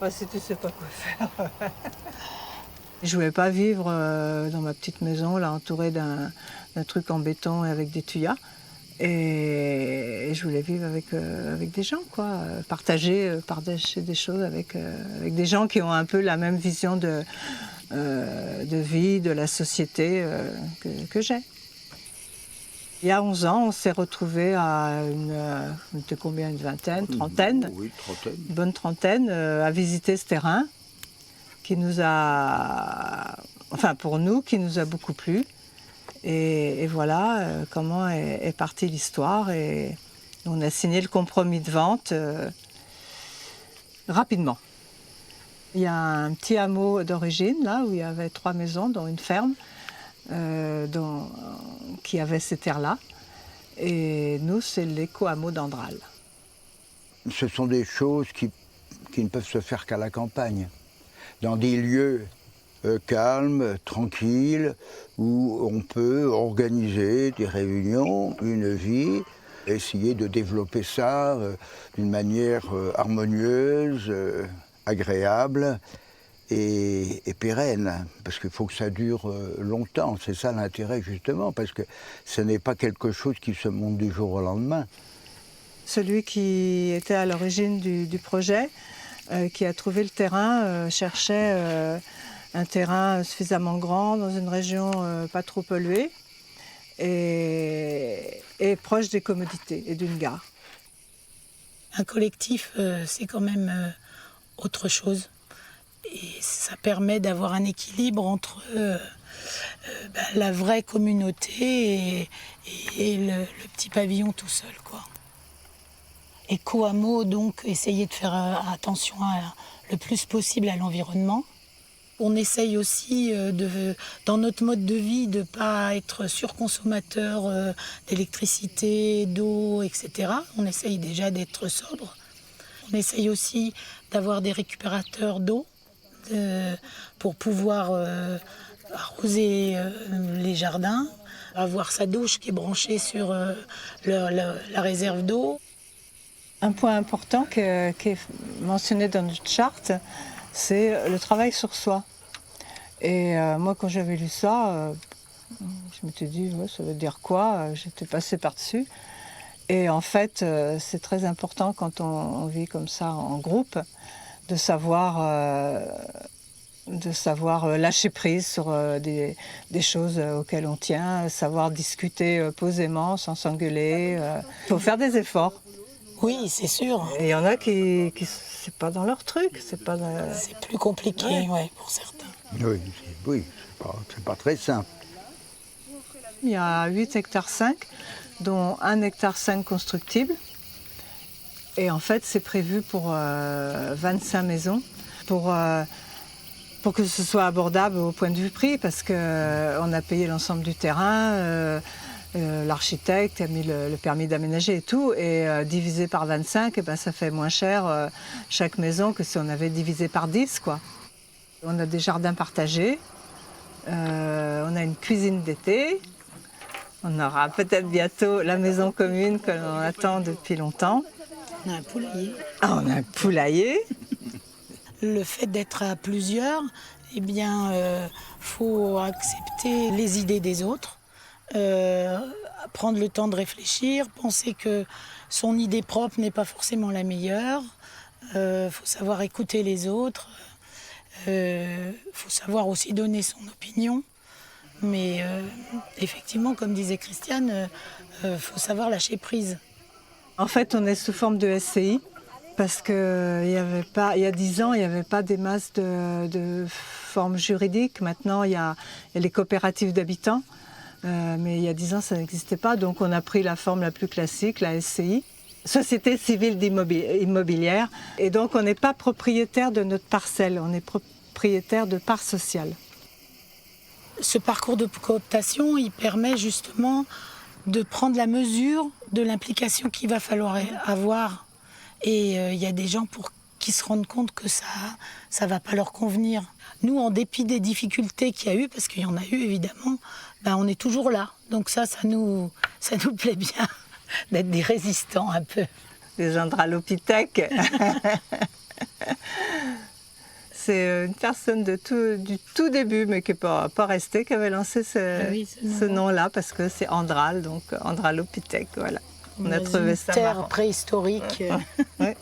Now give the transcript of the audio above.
Ah, si tu sais pas quoi faire. Je voulais pas vivre dans ma petite maison, là, entourée d'un truc en béton et avec des tuyas. Et je voulais vivre avec des gens, quoi. Partager des choses avec des gens qui ont un peu la même vision de vie, de la société que j'ai. Il y a 11 ans, on s'est retrouvés à on était combien, une vingtaine, trentaine, Oui, trentaine. une bonne trentaine, à visiter ce terrain qui nous a, enfin pour nous, qui nous a beaucoup plu. Et voilà comment est partie l'histoire. Et on a signé le compromis de vente rapidement. Il y a un petit hameau d'origine, là, où il y avait 3 maisons, dont une ferme, qui avait ces terres-là. Et nous, c'est l'éco-hameau d'Andral. Ce sont des choses qui ne peuvent se faire qu'à la campagne, dans des lieux calmes, tranquilles, où on peut organiser des réunions, une vie, essayer de développer ça d'une manière harmonieuse, agréable et pérenne, parce qu'il faut que ça dure longtemps. C'est ça l'intérêt, justement, parce que ce n'est pas quelque chose qui se monte du jour au lendemain. Celui qui était à l'origine du projet, qui a trouvé le terrain, cherchait un terrain suffisamment grand dans une région pas trop polluée et proche des commodités et d'une gare. Un collectif, c'est quand même autre chose. Et ça permet d'avoir un équilibre entre la vraie communauté et le petit pavillon tout seul, quoi. Éco-hameau, donc essayer de faire attention le plus possible à l'environnement. On essaye aussi, dans notre mode de vie, de ne pas être surconsommateur d'électricité, d'eau, etc. On essaye déjà d'être sobre. On essaye aussi d'avoir des récupérateurs d'eau pour pouvoir arroser les jardins, avoir sa douche qui est branchée sur la réserve d'eau. Un point important qui est mentionné dans notre charte, c'est le travail sur soi. Et moi, quand j'avais lu ça, je m'étais dit, ouais, ça veut dire quoi? J'étais passée par-dessus. Et en fait, c'est très important quand on vit comme ça en groupe, de savoir lâcher prise sur des choses auxquelles on tient, savoir discuter posément, sans s'engueuler. Il faut faire des efforts. Oui, c'est sûr. Et il y en a qui c'est pas dans leur truc, c'est pas dans... C'est plus compliqué, ouais, pour certains. Oui, c'est pas très simple. Il y a 8 hectares 5, dont 1 hectare 5 constructible. Et en fait, c'est prévu pour 25 maisons, pour que ce soit abordable au point de vue prix, parce qu'on a payé l'ensemble du terrain, l'architecte a mis le permis d'aménager et tout, et divisé par 25, et ben, ça fait moins cher chaque maison que si on avait divisé par 10, quoi. On a des jardins partagés, on a une cuisine d'été, on aura peut-être bientôt la maison commune que l'on attend depuis longtemps. On a un poulailler. Ah, on a un poulailler. Le fait d'être à plusieurs, eh bien, faut accepter les idées des autres, prendre le temps de réfléchir, penser que son idée propre n'est pas forcément la meilleure. Faut savoir écouter les autres. Faut savoir aussi donner son opinion. Mais effectivement, comme disait Christiane, faut savoir lâcher prise. En fait, on est sous forme de SCI parce qu'il y a 10 ans, il n'y avait pas des masses de formes juridiques. Maintenant, il y a les coopératives d'habitants, mais il y a 10 ans, ça n'existait pas. Donc, on a pris la forme la plus classique, la SCI, Société civile immobilière. Et donc, on n'est pas propriétaire de notre parcelle, on est propriétaire de parts sociales. Ce parcours de cooptation, il permet justement de prendre la mesure de l'implication qu'il va falloir avoir. Et il y a des gens qui se rendent compte que ça va pas leur convenir. Nous, en dépit des difficultés qu'il y a eu, parce qu'il y en a eu évidemment, ben, on est toujours là. Donc ça nous plaît bien d'être des résistants un peu. Des Andralopithèques. c'est une personne du tout début, mais qui n'est pas restée, qui avait lancé ce nom-là, parce que c'est Andral, donc Andralopithèque, voilà. On a trouvé ça terre marrant. préhistorique. Ouais.